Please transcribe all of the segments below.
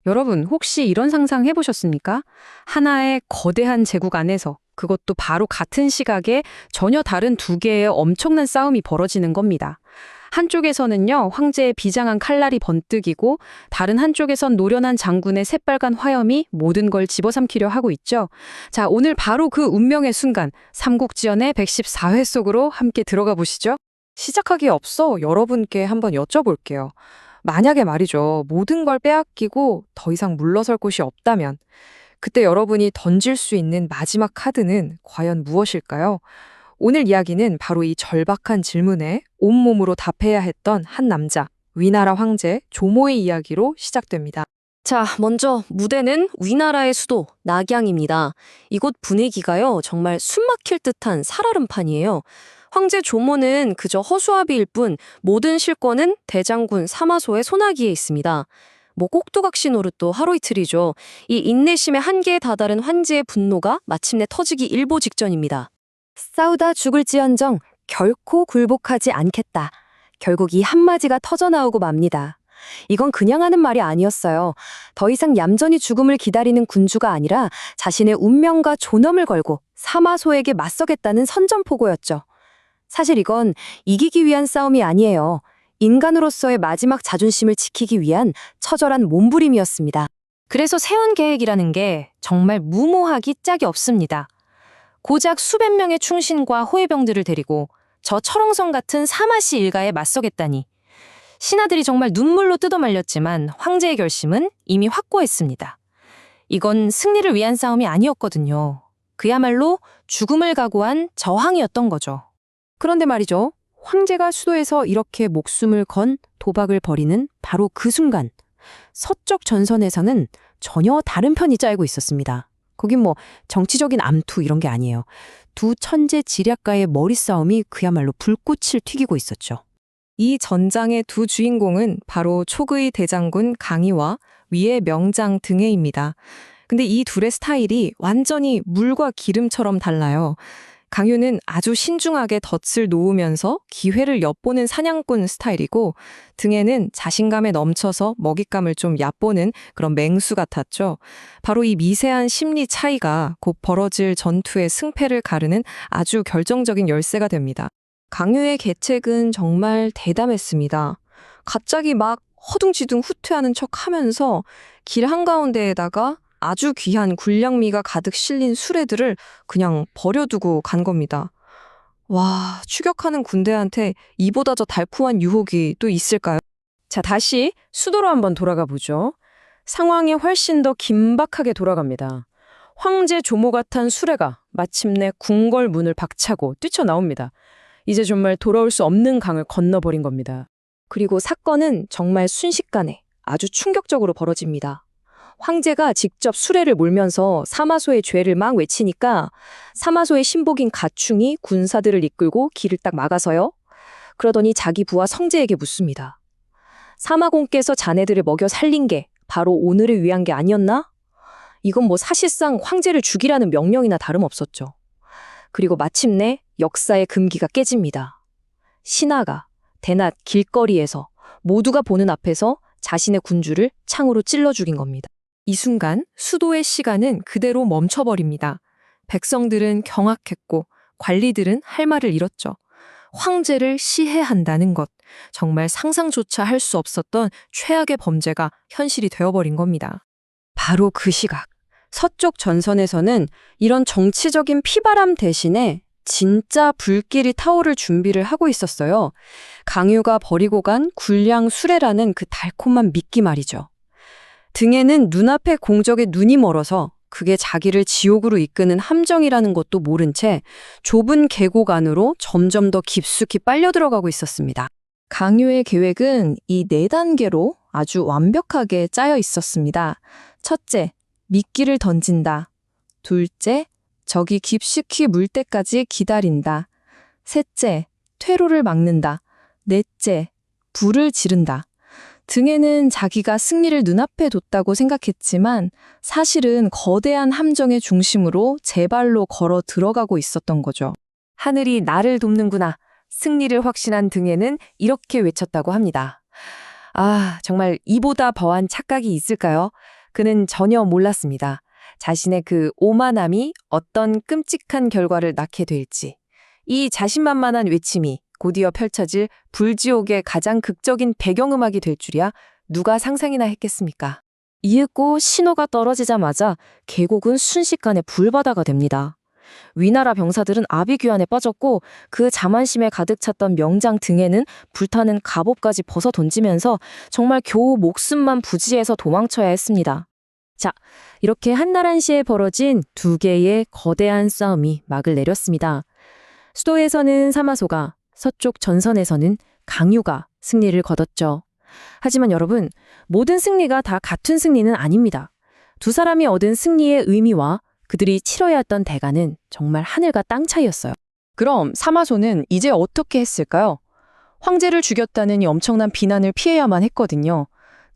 여러분, 혹시 이런 상상 해보셨습니까? 하나의 거대한 제국 안에서 그것도 바로 같은 시각에 전혀 다른 두 개의 엄청난 싸움이 벌어지는 겁니다. 한쪽에서는요, 황제의 비장한 칼날이 번뜩이고 다른 한쪽에선 노련한 장군의 새빨간 화염이 모든 걸 집어삼키려 하고 있죠. 자, 오늘 바로 그 운명의 순간, 삼국지연의 114회 속으로 함께 들어가 보시죠. 시작하기에 앞서 여러분께 한번 여쭤볼게요. 만약에 말이죠, 모든 걸 빼앗기고 더 이상 물러설 곳이 없다면 그때 여러분이 던질 수 있는 마지막 카드는 과연 무엇일까요? 오늘 이야기는 바로 이 절박한 질문에 온몸으로 답해야 했던 한 남자, 위나라 황제 조모의 이야기로 시작됩니다. 자, 먼저 무대는 위나라의 수도 낙양입니다. 이곳 분위기가요, 정말 숨막힐 듯한 살얼음판이에요. 황제 조모는 그저 허수아비일 뿐 모든 실권은 대장군 사마소의 손아귀에 있습니다. 뭐 꼭두각시 노릇도 하루 이틀이죠. 이 인내심의 한계에 다다른 황제의 분노가 마침내 터지기 일보 직전입니다. 싸우다 죽을지언정 결코 굴복하지 않겠다. 결국 이 한마디가 터져나오고 맙니다. 이건 그냥 하는 말이 아니었어요. 더 이상 얌전히 죽음을 기다리는 군주가 아니라 자신의 운명과 존엄을 걸고 사마소에게 맞서겠다는 선전포고였죠. 사실 이건 이기기 위한 싸움이 아니에요. 인간으로서의 마지막 자존심을 지키기 위한 처절한 몸부림이었습니다. 그래서 세운 계획이라는 게 정말 무모하기 짝이 없습니다. 고작 수백 명의 충신과 호위병들을 데리고 저 철옹성 같은 사마시 일가에 맞서겠다니. 신하들이 정말 눈물로 뜯어말렸지만 황제의 결심은 이미 확고했습니다. 이건 승리를 위한 싸움이 아니었거든요. 그야말로 죽음을 각오한 저항이었던 거죠. 그런데 말이죠. 황제가 수도에서 이렇게 목숨을 건 도박을 벌이는 바로 그 순간, 서쪽 전선에서는 전혀 다른 편이 짜이고 있었습니다. 거긴 뭐 정치적인 암투 이런 게 아니에요. 두 천재 지략가의 머리싸움이 그야말로 불꽃을 튀기고 있었죠. 이 전장의 두 주인공은 바로 초그의 대장군 강희와 위의 명장 등해입니다. 근데 이 둘의 스타일이 완전히 물과 기름처럼 달라요. 강유는 아주 신중하게 덫을 놓으면서 기회를 엿보는 사냥꾼 스타일이고, 등에는 자신감에 넘쳐서 먹잇감을 좀 얕보는 그런 맹수 같았죠. 바로 이 미세한 심리 차이가 곧 벌어질 전투의 승패를 가르는 아주 결정적인 열쇠가 됩니다. 강유의 계책은 정말 대담했습니다. 갑자기 막 허둥지둥 후퇴하는 척 하면서 길 한가운데에다가 아주 귀한 군량미가 가득 실린 수레들을 그냥 버려두고 간 겁니다. 와, 추격하는 군대한테 이보다 더 달콤한 유혹이 또 있을까요? 자, 다시 수도로 한번 돌아가 보죠. 상황이 훨씬 더 긴박하게 돌아갑니다. 황제 조모가 탄 수레가 마침내 궁궐 문을 박차고 뛰쳐나옵니다. 이제 정말 돌아올 수 없는 강을 건너버린 겁니다. 그리고 사건은 정말 순식간에 아주 충격적으로 벌어집니다. 황제가 직접 수레를 몰면서 사마소의 죄를 막 외치니까 사마소의 신복인 가충이 군사들을 이끌고 길을 딱 막아서요. 그러더니 자기 부하 성제에게 묻습니다. 사마공께서 자네들을 먹여 살린 게 바로 오늘을 위한 게 아니었나? 이건 뭐 사실상 황제를 죽이라는 명령이나 다름없었죠. 그리고 마침내 역사의 금기가 깨집니다. 신하가 대낮 길거리에서 모두가 보는 앞에서 자신의 군주를 창으로 찔러 죽인 겁니다. 이 순간 수도의 시간은 그대로 멈춰버립니다. 백성들은 경악했고 관리들은 할 말을 잃었죠. 황제를 시해한다는 것, 정말 상상조차 할 수 없었던 최악의 범죄가 현실이 되어버린 겁니다. 바로 그 시각, 서쪽 전선에서는 이런 정치적인 피바람 대신에 진짜 불길이 타오를 준비를 하고 있었어요. 강유가 버리고 간 군량 수레라는 그 달콤한 미끼 말이죠. 등에는 눈앞의 공적에 눈이 멀어서 그게 자기를 지옥으로 이끄는 함정이라는 것도 모른 채 좁은 계곡 안으로 점점 더 깊숙이 빨려 들어가고 있었습니다. 강유의 계획은 이 4단계로 아주 완벽하게 짜여 있었습니다. 첫째, 미끼를 던진다. 둘째, 적이 깊숙이 물 때까지 기다린다. 셋째, 퇴로를 막는다. 넷째, 불을 지른다. 등에는 자기가 승리를 눈앞에 뒀다고 생각했지만 사실은 거대한 함정의 중심으로 제 발로 걸어 들어가고 있었던 거죠. 하늘이 나를 돕는구나. 승리를 확신한 등에는 이렇게 외쳤다고 합니다. 아, 정말 이보다 더한 착각이 있을까요? 그는 전혀 몰랐습니다. 자신의 그 오만함이 어떤 끔찍한 결과를 낳게 될지. 이 자신만만한 외침이 곧이어 펼쳐질 불지옥의 가장 극적인 배경음악이 될 줄이야 누가 상상이나 했겠습니까? 이윽고 신호가 떨어지자마자 계곡은 순식간에 불바다가 됩니다. 위나라 병사들은 아비규환에 빠졌고 그 자만심에 가득 찼던 명장 등에는 불타는 갑옷까지 벗어 던지면서 정말 겨우 목숨만 부지해서 도망쳐야 했습니다. 자, 이렇게 한나란시에 벌어진 두 개의 거대한 싸움이 막을 내렸습니다. 수도에서는 사마소가, 서쪽 전선에서는 강유가 승리를 거뒀죠. 하지만 여러분, 모든 승리가 다 같은 승리는 아닙니다. 두 사람이 얻은 승리의 의미와 그들이 치러야 했던 대가는 정말 하늘과 땅 차이였어요. 그럼 사마소는 이제 어떻게 했을까요? 황제를 죽였다는 이 엄청난 비난을 피해야만 했거든요.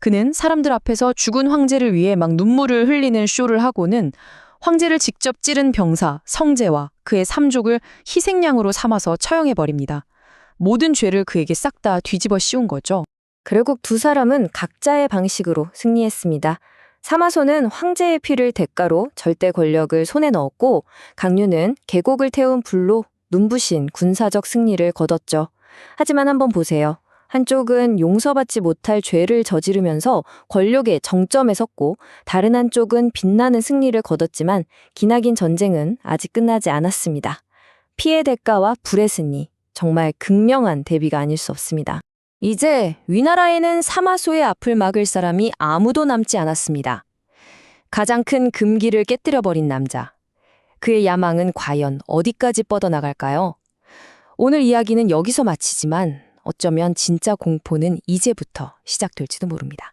그는 사람들 앞에서 죽은 황제를 위해 막 눈물을 흘리는 쇼를 하고는 황제를 직접 찌른 병사 성제와 그의 삼족을 희생양으로 삼아서 처형해버립니다. 모든 죄를 그에게 싹 다 뒤집어 씌운 거죠. 결국 두 사람은 각자의 방식으로 승리했습니다. 사마소는 황제의 피를 대가로 절대 권력을 손에 넣었고 강유는 계곡을 태운 불로 눈부신 군사적 승리를 거뒀죠. 하지만 한번 보세요. 한쪽은 용서받지 못할 죄를 저지르면서 권력의 정점에 섰고 다른 한쪽은 빛나는 승리를 거뒀지만 기나긴 전쟁은 아직 끝나지 않았습니다. 피의 대가와 불의 승리, 정말 극명한 대비가 아닐 수 없습니다. 이제 위나라에는 사마소의 앞을 막을 사람이 아무도 남지 않았습니다. 가장 큰 금기를 깨뜨려버린 남자. 그의 야망은 과연 어디까지 뻗어나갈까요? 오늘 이야기는 여기서 마치지만 어쩌면 진짜 공포는 이제부터 시작될지도 모릅니다.